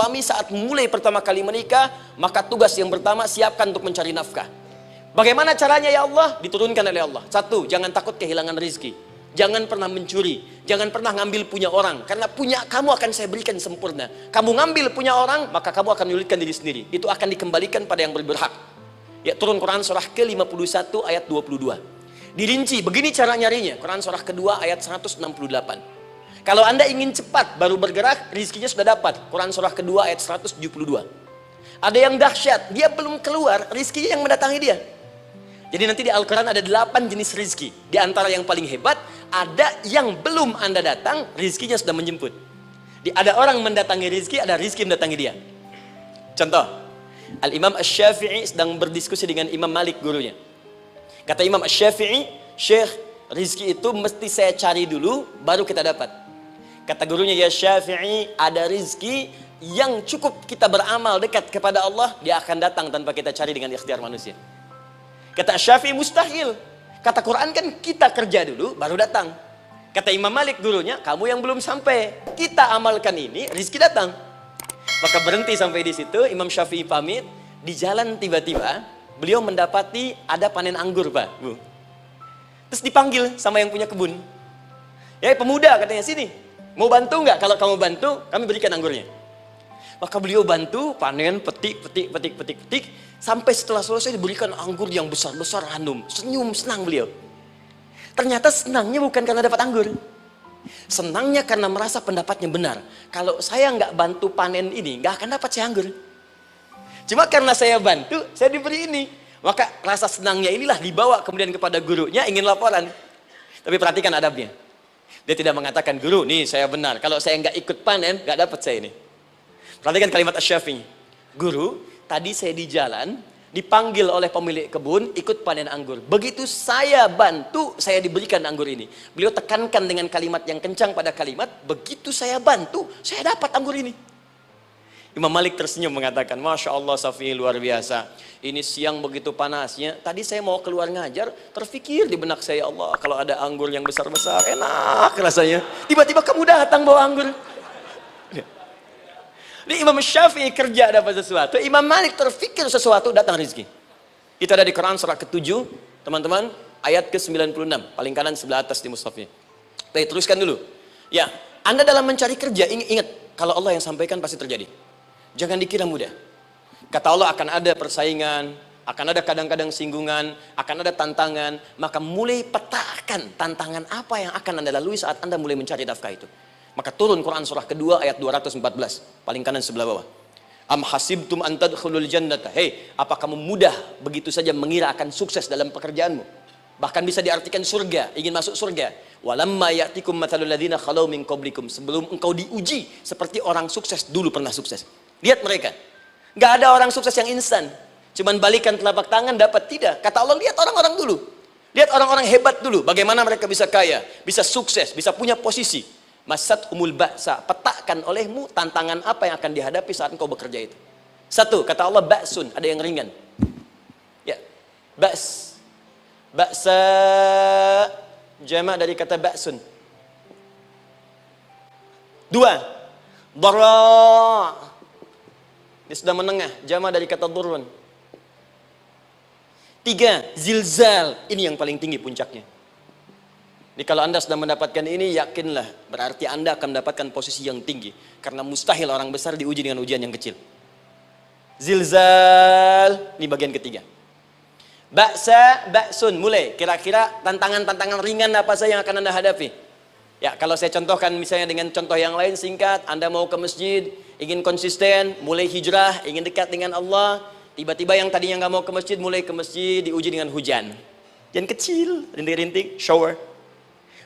suami saat mulai pertama kali menikah, maka tugas yang pertama siapkan untuk mencari nafkah. Bagaimana caranya ya Allah? Diturunkan oleh Allah. Satu, jangan takut kehilangan rezeki. Jangan pernah mencuri, jangan pernah ngambil punya orang, karena punya kamu akan saya berikan sempurna. Kamu ngambil punya orang, maka kamu akan menyulitkan diri sendiri. Itu akan dikembalikan pada yang berhak. Ya, turun Quran surah ke-51 ayat 22. Dirinci, begini cara nyarinya. Quran surah kedua ayat 168. Kalau Anda ingin cepat baru bergerak, rizkinya sudah dapat. Quran surah kedua ayat 172. Ada yang dahsyat, dia belum keluar, rizkinya yang mendatangi dia. Jadi nanti di Al-Quran ada 8 jenis rizki. Di antara yang paling hebat, ada yang belum Anda datang, rizkinya sudah menjemput. Ada orang mendatangi rizki, ada rizki mendatangi dia. Contoh, Al-Imam Asy-Syafi'i sedang berdiskusi dengan Imam Malik, gurunya. Kata Imam Asy-Syafi'i, Syekh, rizki itu mesti saya cari dulu, baru kita dapat. Kata gurunya, ya Syafi'i, ada rizki yang cukup kita beramal dekat kepada Allah, dia akan datang tanpa kita cari dengan ikhtiar manusia. Kata Syafi'i, mustahil. Kata Quran kan kita kerja dulu baru datang. Kata Imam Malik gurunya, kamu yang belum sampai. Kita amalkan ini, rizki datang. Maka berhenti sampai di situ. Imam Syafi'i pamit. Di jalan tiba-tiba beliau mendapati ada panen anggur, Pak, Bu. Terus dipanggil sama yang punya kebun. Ya pemuda, katanya, sini. Mau bantu nggak? Kalau kamu bantu, kami berikan anggurnya. Maka beliau bantu panen, petik. Sampai setelah selesai diberikan anggur yang besar-besar, hanum. Senyum, senang beliau. Ternyata senangnya bukan karena dapat anggur. Senangnya karena merasa pendapatnya benar. Kalau saya nggak bantu panen ini, nggak akan dapat saya anggur. Cuma karena saya bantu, saya diberi ini. Maka rasa senangnya inilah dibawa kemudian kepada gurunya, ingin laporan. Tapi perhatikan adabnya. Dia tidak mengatakan, guru, nih saya benar. Kalau saya nggak ikut panen, nggak dapat saya ini. Perhatikan kalimat Asy-Syafi'i. Guru, tadi saya di jalan, dipanggil oleh pemilik kebun, ikut panen anggur. Begitu saya bantu, saya diberikan anggur ini. Beliau tekankan dengan kalimat yang kencang pada kalimat, begitu saya bantu, saya dapat anggur ini. Imam Malik tersenyum mengatakan, Masya Allah Syafi'i, luar biasa. Ini siang begitu panasnya, tadi saya mau keluar ngajar, terfikir di benak saya, Allah, kalau ada anggur yang besar-besar, enak rasanya. Tiba-tiba kamu datang bawa anggur. Ini Imam Syafi'i kerja dapat sesuatu, Imam Malik terfikir sesuatu, datang rezeki. Itu ada di Quran surah ke-7, teman-teman, ayat ke-96, paling kanan sebelah atas di mushafnya. Baik, teruskan dulu. Ya, Anda dalam mencari kerja, ingat, kalau Allah yang sampaikan pasti terjadi. Jangan dikira mudah. Kata Allah akan ada persaingan, akan ada kadang-kadang singgungan, akan ada tantangan, maka mulai petakan tantangan apa yang akan Anda lalui saat Anda mulai mencari nafkah itu. Maka turun Quran surah kedua ayat 214, paling kanan sebelah bawah. Am hasibtum an tadkhulul jannata. Hei, apa kamu mudah begitu saja mengira akan sukses dalam pekerjaanmu? Bahkan bisa diartikan surga, ingin masuk surga. Walamma ya'tikum mathalul ladzina khalau min qablikum. Sebelum engkau diuji seperti orang sukses dulu pernah sukses. Lihat mereka. Enggak ada orang sukses yang instan. Cuman balikan telapak tangan dapat, tidak. Kata Allah, lihat orang-orang dulu. Lihat orang-orang hebat dulu, bagaimana mereka bisa kaya, bisa sukses, bisa punya posisi. Masat umul ba'sa, petakan olehmu tantangan apa yang akan dihadapi saat engkau bekerja itu. Satu, kata Allah, ba'sun, ada yang ringan. Ya, ba's. Ba'sa, jama' dari kata ba'sun. Dua, dara'. Ini sudah menengah, jama' dari kata durun. Tiga, zilzal, ini yang paling tinggi puncaknya. Jadi kalau Anda sudah mendapatkan ini, yakinlah, berarti Anda akan mendapatkan posisi yang tinggi. Karena mustahil orang besar diuji dengan ujian yang kecil. Zilzal, ini bagian ketiga. Ba'sa, ba'sun, mulai. Kira-kira tantangan-tantangan ringan apa saja yang akan Anda hadapi? Ya, kalau saya contohkan misalnya dengan contoh yang lain singkat, Anda mau ke masjid, ingin konsisten, mulai hijrah, ingin dekat dengan Allah, tiba-tiba yang tadinya nggak mau ke masjid, mulai ke masjid, diuji dengan hujan. Hujan kecil, rintik-rintik, shower.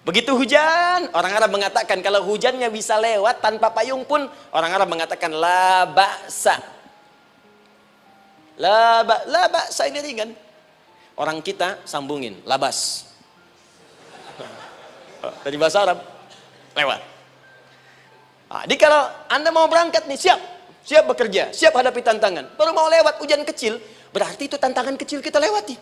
Begitu hujan, orang Arab mengatakan kalau hujannya bisa lewat tanpa payung pun, orang Arab mengatakan la ba'sa. La ba'sa ini ringan. Orang kita sambungin, labas. Dari bahasa Arab, lewat. Nah, jadi kalau Anda mau berangkat nih, siap bekerja, siap hadapi tantangan. Baru mau lewat hujan kecil, berarti itu tantangan kecil kita lewati.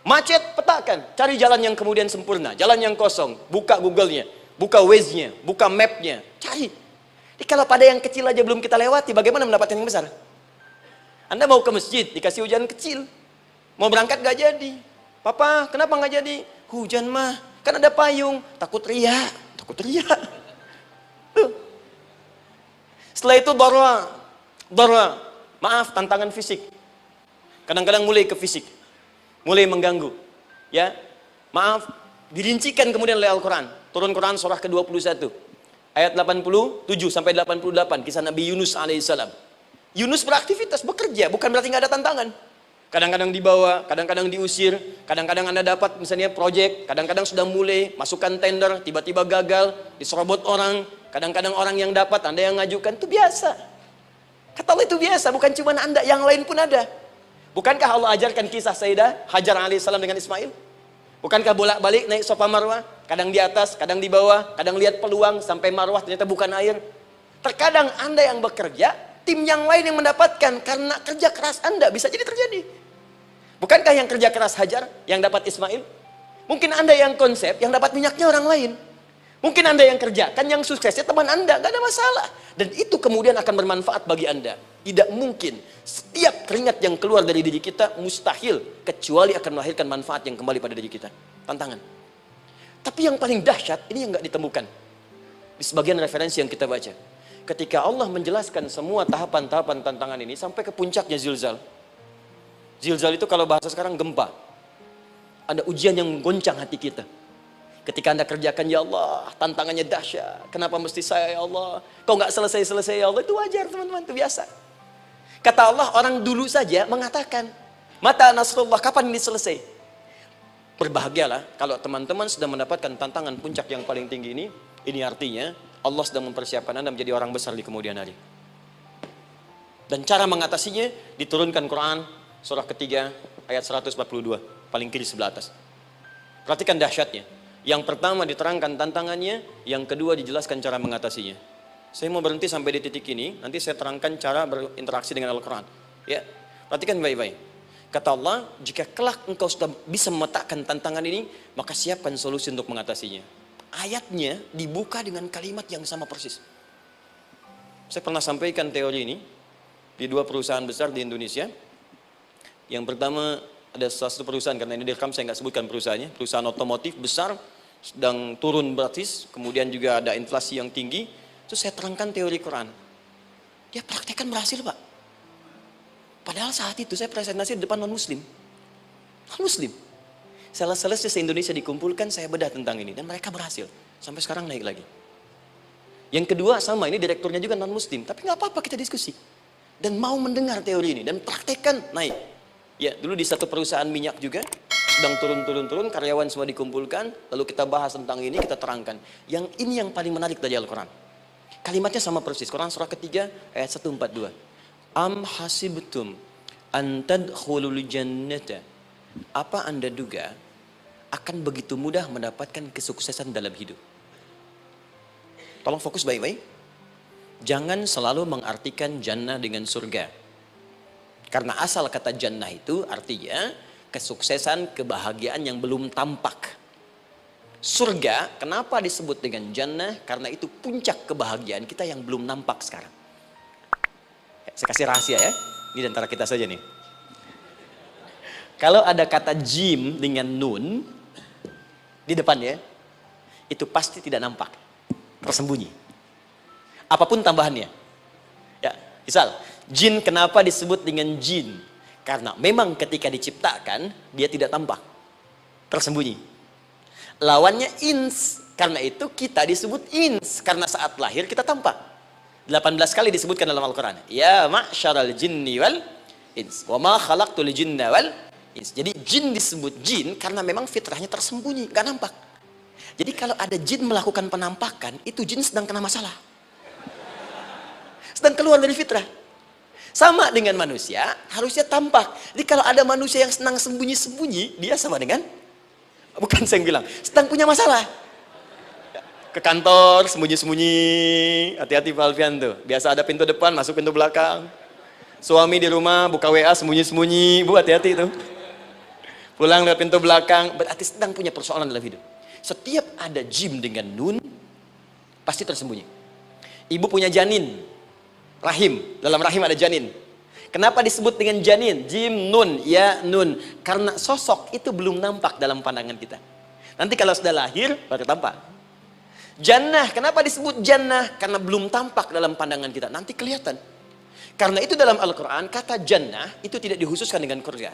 Macet, petakan, cari jalan yang kemudian sempurna, jalan yang kosong, buka Google-nya, buka Waze-nya, buka map-nya, cari. Kalau pada yang kecil aja belum kita lewati, bagaimana mendapatkan yang besar? Anda mau ke masjid, dikasih hujan kecil. Mau berangkat gak jadi. Papa, kenapa gak jadi? Hujan mah, kan ada payung. Takut riak. Tuh. Setelah itu darwa. Maaf, tantangan fisik. Kadang-kadang mulai ke fisik. Mulai mengganggu. Ya, maaf, dirincikan kemudian oleh Al-Quran. Turun Quran surah ke-21. Ayat 87 sampai 88. Kisah Nabi Yunus alaihissalam. Yunus beraktivitas, bekerja. Bukan berarti nggak ada tantangan. Kadang-kadang dibawa, kadang-kadang diusir. Kadang-kadang Anda dapat misalnya proyek. Kadang-kadang sudah mulai, masukkan tender. Tiba-tiba gagal, diserobot orang. Kadang-kadang orang yang dapat, Anda yang ngajukan. Itu biasa. Kata Allah itu biasa, bukan cuma Anda, yang lain pun ada. Bukankah Allah ajarkan kisah Sayyidah Hajar alaihissalam dengan Ismail? Bukankah bolak-balik naik Safa Marwah, kadang di atas, kadang di bawah, kadang lihat peluang sampai Marwah ternyata bukan air. Terkadang Anda yang bekerja, tim yang lain yang mendapatkan karena kerja keras Anda, bisa jadi terjadi. Bukankah yang kerja keras Hajar yang dapat Ismail? Mungkin Anda yang konsep, yang dapat minyaknya orang lain. Mungkin Anda yang kerja, kan yang suksesnya teman Anda, gak ada masalah. Dan itu kemudian akan bermanfaat bagi Anda. Tidak mungkin setiap keringat yang keluar dari diri kita mustahil, kecuali akan melahirkan manfaat yang kembali pada diri kita. Tantangan. Tapi yang paling dahsyat, ini yang gak ditemukan. Di sebagian referensi yang kita baca. Ketika Allah menjelaskan semua tahapan-tahapan tantangan ini, sampai ke puncaknya zilzal. Zilzal itu kalau bahasa sekarang gempa. Ada ujian yang menggoncang hati kita. Ketika Anda kerjakan, ya Allah, tantangannya dahsyat. Kenapa mesti saya, ya Allah? Kok nggak selesai-selesai, ya Allah? Itu wajar, teman-teman, itu biasa. Kata Allah, orang dulu saja mengatakan, mata nasrullah, kapan ini selesai? Berbahagialah kalau teman-teman sudah mendapatkan tantangan puncak yang paling tinggi ini. Ini artinya Allah sedang mempersiapkan Anda menjadi orang besar di kemudian hari. Dan cara mengatasinya diturunkan Quran surah ketiga ayat 142, paling kiri sebelah atas. Perhatikan dahsyatnya. Yang pertama diterangkan tantangannya, yang kedua dijelaskan cara mengatasinya. Saya mau berhenti sampai di titik ini, nanti saya terangkan cara berinteraksi dengan Al-Quran. Ya, perhatikan baik-baik. Kata Allah, jika kelak engkau sudah bisa memetakan tantangan ini, maka siapkan solusi untuk mengatasinya. Ayatnya dibuka dengan kalimat yang sama persis. Saya pernah sampaikan teori ini di dua perusahaan besar di Indonesia. Yang pertama, ada satu perusahaan, karena ini direkam saya nggak sebutkan perusahaannya, perusahaan otomotif besar, sedang turun gratis, kemudian juga ada inflasi yang tinggi. Terus saya terangkan teori Quran. Dia praktekkan berhasil, Pak. Padahal saat itu saya presentasi di depan non-muslim. Non-muslim. Sales-salesnya se-Indonesia dikumpulkan, saya bedah tentang ini. Dan mereka berhasil. Sampai sekarang naik lagi. Yang kedua sama, ini direkturnya juga non-muslim. Tapi nggak apa-apa, kita diskusi. Dan mau mendengar teori ini. Dan praktekkan, naik. Ya, dulu di satu perusahaan minyak juga, sedang turun, karyawan semua dikumpulkan, lalu kita bahas tentang ini, kita terangkan. Yang ini yang paling menarik dari Al-Quran. Kalimatnya sama persis, Quran surah ketiga ayat 142. Am hasibtum an tadkhulul jannata. Apa Anda duga akan begitu mudah mendapatkan kesuksesan dalam hidup? Tolong fokus baik-baik. Jangan selalu mengartikan jannah dengan surga. Karena asal kata jannah itu artinya kesuksesan, kebahagiaan yang belum tampak. Surga, kenapa disebut dengan jannah? Karena itu puncak kebahagiaan kita yang belum nampak sekarang. Saya kasih rahasia ya, ini antara kita saja nih. Kalau ada kata jim dengan nun di depannya, itu pasti tidak nampak, tersembunyi. Apapun tambahannya. Ya, misal, jin kenapa disebut dengan jin? Karena memang ketika diciptakan, dia tidak tampak, tersembunyi. Lawannya ins, karena itu kita disebut ins, karena saat lahir kita tampak. 18 kali disebutkan dalam Al-Quran. Ya ma'syaral jinni wal ins, wa ma khalaqtul jinna wal ins. Jadi jin disebut jin karena memang fitrahnya tersembunyi, gak nampak. Jadi kalau ada jin melakukan penampakan, itu jin sedang kena masalah, sedang keluar dari fitrah. Sama dengan manusia, harusnya tampak. Jadi kalau ada manusia yang senang sembunyi-sembunyi, dia sama dengan, bukan saya yang bilang, sedang punya masalah. Ke kantor, sembunyi-sembunyi, hati-hati Pak Alfian tuh. Biasa ada pintu depan, masuk pintu belakang. Suami di rumah, buka WA, sembunyi-sembunyi, Bu hati-hati tuh. Pulang lewat pintu belakang, berarti sedang punya persoalan dalam hidup. Setiap ada jim dengan nun, pasti tersembunyi. Ibu punya janin, rahim. Dalam rahim ada janin. Kenapa disebut dengan janin? Jim, nun, ya, nun. Karena sosok itu belum nampak dalam pandangan kita. Nanti kalau sudah lahir, baru tampak. Jannah, kenapa disebut jannah? Karena belum tampak dalam pandangan kita. Nanti kelihatan. Karena itu dalam Al-Quran, kata jannah itu tidak dikhususkan dengan surga.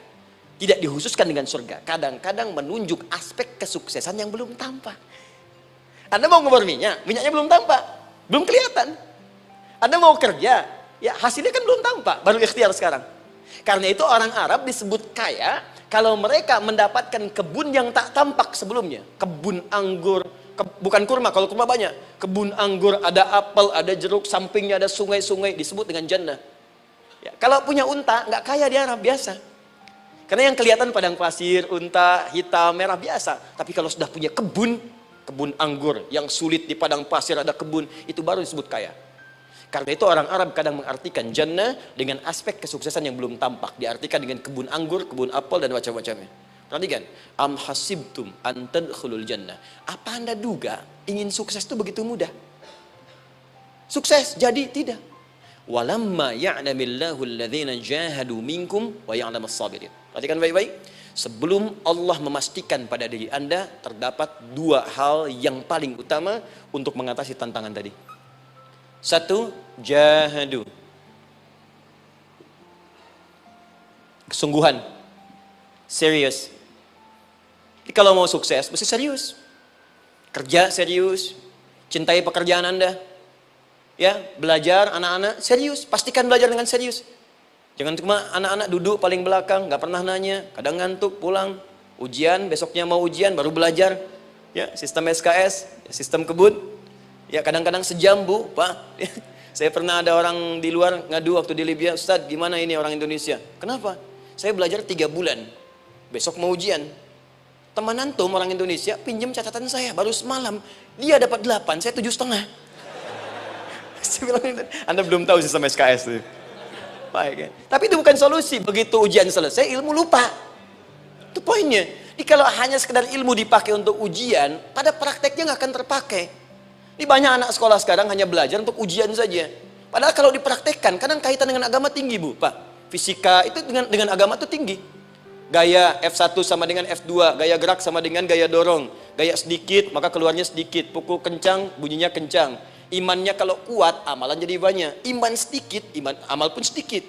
Tidak dikhususkan dengan surga. Kadang-kadang menunjuk aspek kesuksesan yang belum tampak. Anda mau ngebor minyak, minyaknya belum tampak. Belum kelihatan. Anda mau kerja, ya hasilnya kan belum tampak. Baru ikhtiar sekarang. Karena itu orang Arab disebut kaya kalau mereka mendapatkan kebun yang tak tampak sebelumnya. Kebun anggur, bukan kurma, kalau kurma banyak. Kebun anggur, ada apel, ada jeruk, sampingnya ada sungai-sungai, disebut dengan jannah. Ya, kalau punya unta, nggak kaya di Arab, biasa. Karena yang kelihatan padang pasir, unta, hitam, merah, biasa. Tapi kalau sudah punya kebun anggur, yang sulit di padang pasir ada kebun, itu baru disebut kaya. Karena itu orang Arab kadang mengartikan jannah dengan aspek kesuksesan yang belum tampak. Diartikan dengan kebun anggur, kebun apel, dan macam-macamnya. Perhatikan, am hasibtum an tadkhulul jannah. Apa Anda duga ingin sukses itu begitu mudah? Sukses jadi tidak. Walamma ya'lamillahu alladhina jahadu minkum wa ya'lamas sabirin. Perhatikan baik-baik. Sebelum Allah memastikan pada diri Anda terdapat dua hal yang paling utama untuk mengatasi tantangan tadi. Satu, jahadu. Kesungguhan. Serius. Jadi kalau mau sukses, mesti serius. Kerja serius. Cintai pekerjaan Anda. Ya, belajar anak-anak serius. Pastikan belajar dengan serius. Jangan cuma anak-anak duduk paling belakang, nggak pernah nanya, kadang ngantuk, pulang. Ujian, besoknya mau ujian, baru belajar. Ya, sistem SKS, sistem kebut. Ya, kadang-kadang sejam, Bu, Pak. Saya pernah ada orang di luar ngadu waktu di Libya, Ustadz, gimana ini orang Indonesia? Kenapa? Saya belajar 3 bulan. Besok mau ujian. Teman antum orang Indonesia pinjam catatan saya baru semalam. Dia dapat 8, saya 7,5. Saya bilang, Anda belum tahu sistem SKS itu. Baik, ya. Tapi itu bukan solusi. Begitu ujian selesai, ilmu lupa. Itu poinnya. Jadi kalau hanya sekedar ilmu dipakai untuk ujian, pada prakteknya nggak akan terpakai. Ini banyak anak sekolah sekarang hanya belajar untuk ujian saja. Padahal kalau dipraktekkan, kadang kaitan dengan agama tinggi, Bu, Pak. Fisika itu dengan agama itu tinggi. Gaya F1 sama dengan F2, gaya gerak sama dengan gaya dorong. Gaya sedikit, maka keluarnya sedikit. Pukul kencang, bunyinya kencang. Imannya kalau kuat, amalan jadi banyak. Iman sedikit, amal pun sedikit.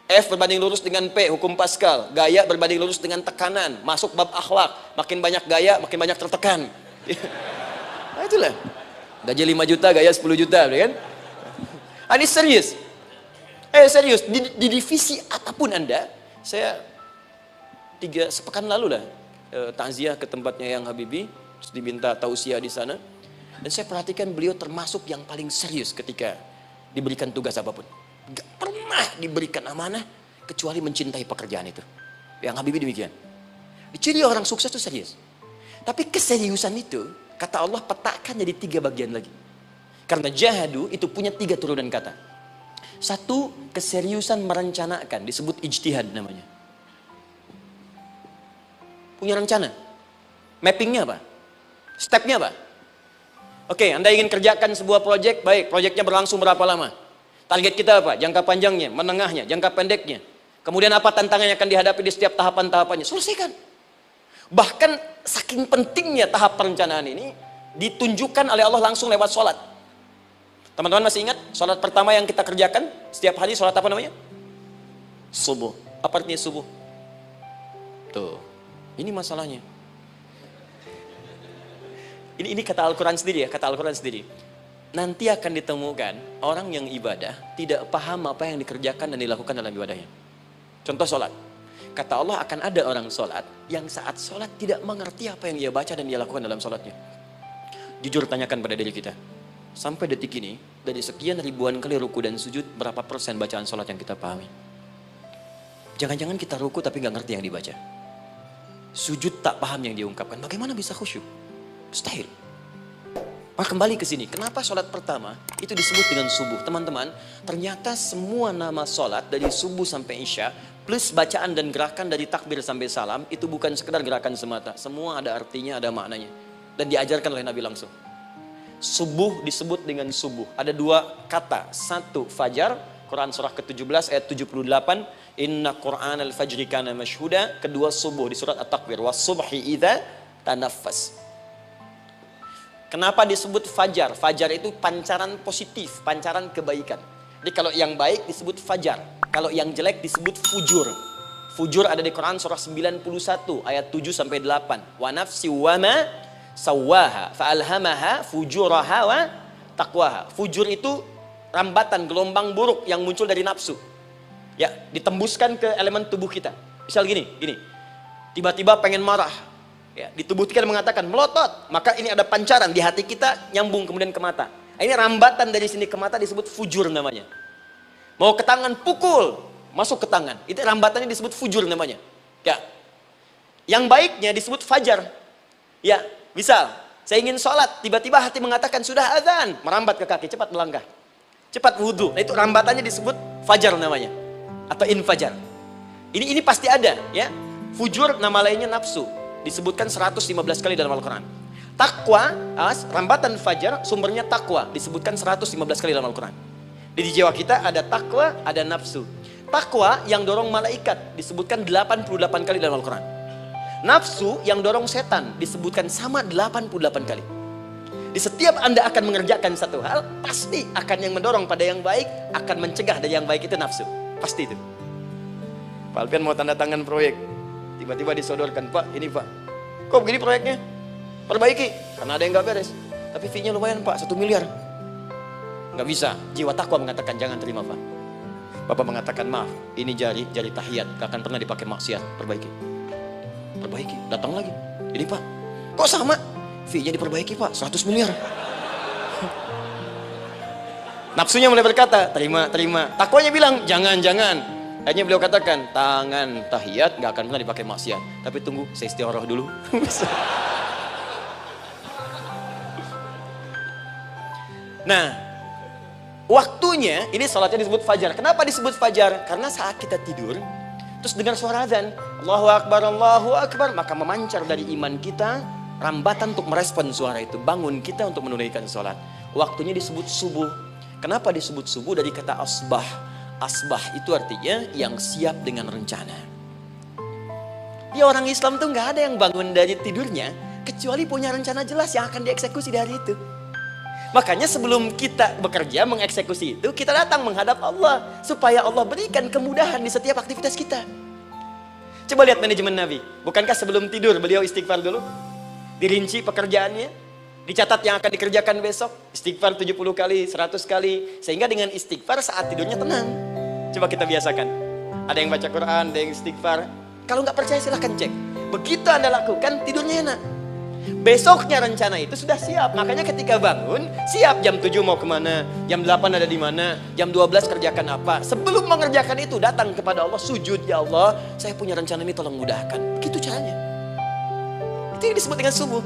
F berbanding lurus dengan P, hukum Pascal. Gaya berbanding lurus dengan tekanan. Masuk bab akhlak. Makin banyak gaya, makin banyak tertekan. Nah, itulah. Gaji 5 juta, gaya 10 juta, kan? Ini serius. Serius. Di divisi apapun Anda, saya 3 sepekan lalu lah takziah ke tempatnya yang Habibie, terus diminta tausiah di sana. Dan saya perhatikan beliau termasuk yang paling serius ketika diberikan tugas apapun. Gak pernah diberikan amanah kecuali mencintai pekerjaan itu. Yang Habibie demikian. Ciri orang sukses itu serius. Tapi keseriusan itu, kata Allah petakan jadi 3 bagian lagi. Karena jahadu itu punya 3 turunan kata. 1, keseriusan merencanakan, disebut ijtihad namanya. Punya rencana. Mappingnya apa? Stepnya apa? Oke, Anda ingin kerjakan sebuah proyek, baik, proyeknya berlangsung berapa lama? Target kita apa? Jangka panjangnya, menengahnya, jangka pendeknya. Kemudian apa tantangan yang akan dihadapi di setiap tahapan-tahapannya? Selesaikan. Bahkan saking pentingnya tahap perencanaan ini ditunjukkan oleh Allah langsung lewat sholat. Teman-teman masih ingat sholat pertama yang kita kerjakan setiap hari, sholat apa namanya? Subuh. Apa artinya subuh? Tuh, ini masalahnya. Ini kata Al-Quran sendiri ya, kata Al-Quran sendiri. Nanti akan ditemukan orang yang ibadah tidak paham apa yang dikerjakan dan dilakukan dalam ibadahnya. Contoh sholat. Kata Allah akan ada orang sholat yang saat sholat tidak mengerti apa yang ia baca dan ia lakukan dalam sholatnya. Jujur tanyakan pada diri kita. Sampai detik ini, dari sekian ribuan kali ruku dan sujud, berapa persen bacaan sholat yang kita pahami? Jangan-jangan kita ruku tapi nggak ngerti yang dibaca. Sujud tak paham yang diungkapkan. Bagaimana bisa khusyuk? Mustahil. Maka kembali ke sini. Kenapa sholat pertama itu disebut dengan subuh? Teman-teman, ternyata semua nama sholat dari subuh sampai isya, plus bacaan dan gerakan dari takbir sampai salam, itu bukan sekedar gerakan semata. Semua ada artinya, ada maknanya. Dan diajarkan oleh Nabi langsung. subuh disebut dengan subuh? Ada dua kata. Satu, fajar. Quran surah ke-17 ayat 78. Inna Qur'an al-fajri kana mashhuda. Kedua, subuh di surat At-Takwir. Was-subhi idza tanaffas. Kenapa disebut fajar? Fajar itu pancaran positif, pancaran kebaikan. Jadi kalau yang baik disebut fajar. Kalau yang jelek disebut fujur. Fujur ada di Quran surah 91 ayat 7 sampai 8. Wa nafsi wa ma sawwaha fa'alhamaha fujuraha wa taqwaha. Fujur itu rambatan gelombang buruk yang muncul dari nafsu. Ya, ditembuskan ke elemen tubuh kita. Misal gini. Tiba-tiba pengen marah. Ya, di tubuh kita mengatakan melotot, maka ini ada pancaran di hati kita nyambung kemudian ke mata. Ini rambatan dari sini ke mata disebut fujur namanya. Mau ke tangan pukul, masuk ke tangan. Itu rambatannya disebut fujur namanya. Ya. Yang baiknya disebut fajar. Ya, misal saya ingin sholat, tiba-tiba hati mengatakan sudah azan, merambat ke kaki, cepat melangkah. Cepat wudhu. Nah, itu rambatannya disebut fajar namanya. Atau infajar. Ini pasti ada, ya. Fujur nama lainnya nafsu. Disebutkan 115 kali dalam Al-Quran. Takwa, rambatan fajar, sumbernya takwa. Disebutkan 115 kali dalam Al-Quran. Di jiwa kita ada takwa, ada nafsu. Takwa yang dorong malaikat disebutkan 88 kali dalam Al-Quran. Nafsu yang dorong setan disebutkan sama 88 kali. Di setiap Anda akan mengerjakan satu hal, pasti akan yang mendorong pada yang baik, akan mencegah dari yang baik itu nafsu. Pasti itu. Pak Alfian mau tanda tangan proyek. Tiba-tiba disodorkan, Pak, ini Pak. Kok begini proyeknya? Perbaiki, karena ada yang gak beres. Tapi fee-nya lumayan Pak, 1 miliar. Gak bisa, jiwa takwa mengatakan jangan terima Pak. Bapak mengatakan maaf, ini jari tahiyat, gak akan pernah dipakai maksiat. Perbaiki, datang lagi. Ini Pak, kok sama? Fee-nya diperbaiki Pak, 100 miliar. Nafsunya mulai berkata, terima. Takwanya bilang, jangan. Akhirnya beliau katakan, tangan tahiyat gak akan pernah dipakai maksiat. Tapi tunggu, saya istiqoroh dulu. Nah, waktunya, ini salatnya disebut fajar. Kenapa disebut fajar? Karena saat kita tidur, terus dengar suara azan, Allahu Akbar, maka memancar dari iman kita, rambatan untuk merespon suara itu. Bangun kita untuk menunaikan salat. Waktunya disebut subuh. Kenapa disebut subuh? Dari kata asbah. Asbah itu artinya yang siap dengan rencana. Ya, orang Islam tuh nggak ada yang bangun dari tidurnya kecuali punya rencana jelas yang akan dieksekusi di hari itu. Makanya sebelum kita bekerja mengeksekusi itu, kita datang menghadap Allah supaya Allah berikan kemudahan di setiap aktivitas kita. Coba lihat manajemen Nabi. Bukankah sebelum tidur beliau istighfar dulu? Dirinci pekerjaannya, dicatat yang akan dikerjakan besok, istighfar 70 kali, 100 kali, sehingga dengan istighfar saat tidurnya tenang. Coba kita biasakan. Ada yang baca Quran, ada yang istighfar. Kalau nggak percaya silahkan cek. Begitu Anda lakukan, tidurnya enak. Besoknya rencana itu sudah siap. Makanya ketika bangun, siap jam 7 mau kemana, jam 8 ada di mana, jam 12 kerjakan apa. Sebelum mengerjakan itu, datang kepada Allah, sujud, ya Allah, saya punya rencana ini tolong mudahkan. Begitu caranya. Itu yang disebut dengan subuh.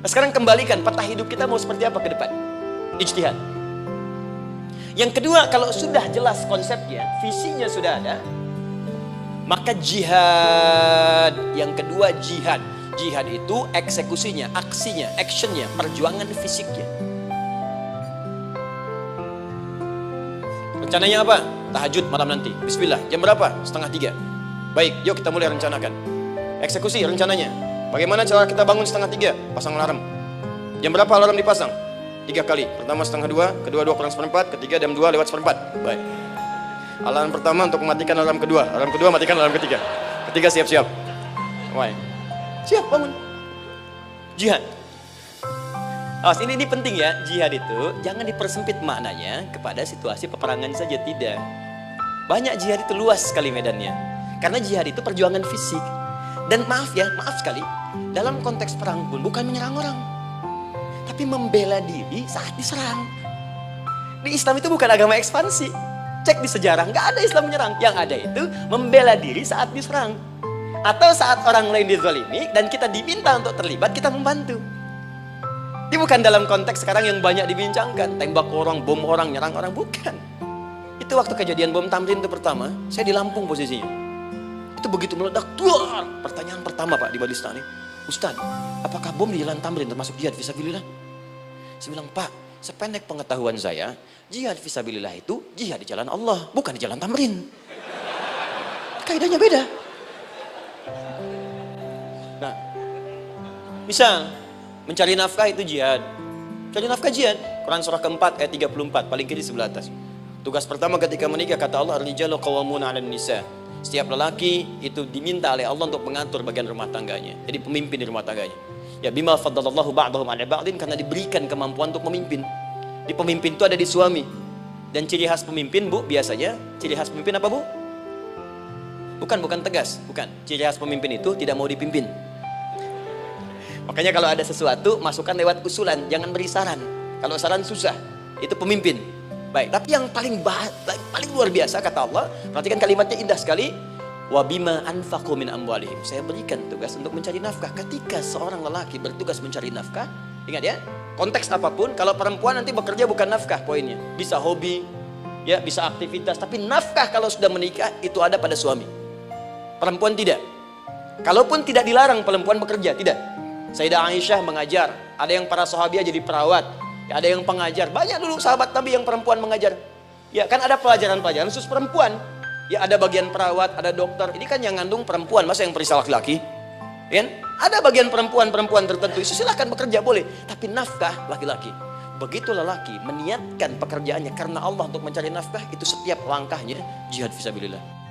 Nah, sekarang kembalikan peta hidup kita mau seperti apa ke depan. Ijtihad. Yang kedua, kalau sudah jelas konsepnya, visinya sudah ada, maka jihad. Yang kedua, jihad. Jihad itu eksekusinya, aksinya, actionnya, perjuangan fisiknya. Rencananya apa? Tahajud malam nanti. Bismillah. Jam berapa? 2:30. Baik, yuk kita mulai rencanakan. Eksekusi rencananya. Bagaimana cara kita bangun 2:30? Pasang alarm. Jam berapa alarm dipasang? 3 kali. Pertama 1:30, kedua 2:4, ketiga jam 2:04. Baik. Alarm pertama untuk mematikan alarm kedua. Alarm kedua matikan alarm ketiga. Ketiga siap-siap. Baik. Siap bangun. Jihad. Awas, ini penting ya. Jihad itu jangan dipersempit maknanya kepada situasi peperangan saja, tidak. Banyak jihad itu luas sekali medannya. Karena jihad itu perjuangan fisik. Dan maaf sekali, dalam konteks perang pun bukan menyerang orang, tapi membela diri saat diserang. Di Islam itu bukan agama ekspansi. Cek di sejarah, nggak ada Islam menyerang. Yang ada itu membela diri saat diserang. Atau saat orang lain dizalimi dan kita diminta untuk terlibat, kita membantu. Ini bukan dalam konteks sekarang yang banyak dibincangkan, tembak orang, bom orang, nyerang orang, bukan. Itu waktu kejadian bom Tamrin itu pertama, saya di Lampung posisinya. Itu begitu meledak, duar. Pertanyaan pertama Pak di Balistani, Ustadz, apakah bom di Jalan Tamrin termasuk jihad fisabilillah? Saya bilang, Pak, sependek pengetahuan saya, jihad fisabilillah itu jihad di jalan Allah, bukan di jalan tamrin. Kaidahnya beda. Nah, misal mencari nafkah itu jihad. Cari nafkah jihad. Quran surah keempat ayat 34, paling kiri sebelah atas. Tugas pertama ketika menikah, kata Allah, ar-rijalu qawwamuna 'alan nisa. Setiap lelaki itu diminta oleh Allah untuk mengatur bagian rumah tangganya. Jadi pemimpin di rumah tangganya. Ya bima faddalallahu ba'dahum 'ala ba'din, karena diberikan kemampuan untuk memimpin. Di pemimpin itu ada di suami. Dan ciri khas pemimpin, Bu, biasanya ciri khas pemimpin apa, Bu? Bukan tegas, bukan. Ciri khas pemimpin itu tidak mau dipimpin. Makanya kalau ada sesuatu, masukkan lewat usulan, jangan beri saran. Kalau saran susah, itu pemimpin. Baik, tapi yang paling luar biasa kata Allah, perhatikan kalimatnya indah sekali. Wa bima anfaqu min amwalihim. Saya berikan tugas untuk mencari nafkah. Ketika seorang lelaki bertugas mencari nafkah, ingat ya, konteks apapun, kalau perempuan nanti bekerja bukan nafkah poinnya. Bisa hobi, ya, bisa aktivitas, tapi nafkah kalau sudah menikah itu ada pada suami. Perempuan tidak. Kalaupun tidak dilarang perempuan bekerja, tidak. Sayyidah Aisyah mengajar, ada yang para sahabiah jadi perawat, ya, ada yang pengajar. Banyak dulu sahabat Nabi yang perempuan mengajar. Ya kan ada pelajaran-pelajaran khusus perempuan. Ya ada bagian perawat, ada dokter. Ini kan yang ngandung perempuan, masa yang perisa laki-laki? Ya, ada bagian perempuan tertentu, silahkan bekerja boleh. Tapi nafkah laki-laki. Begitu lelaki meniatkan pekerjaannya karena Allah untuk mencari nafkah, itu setiap langkahnya jihad fisabilillah.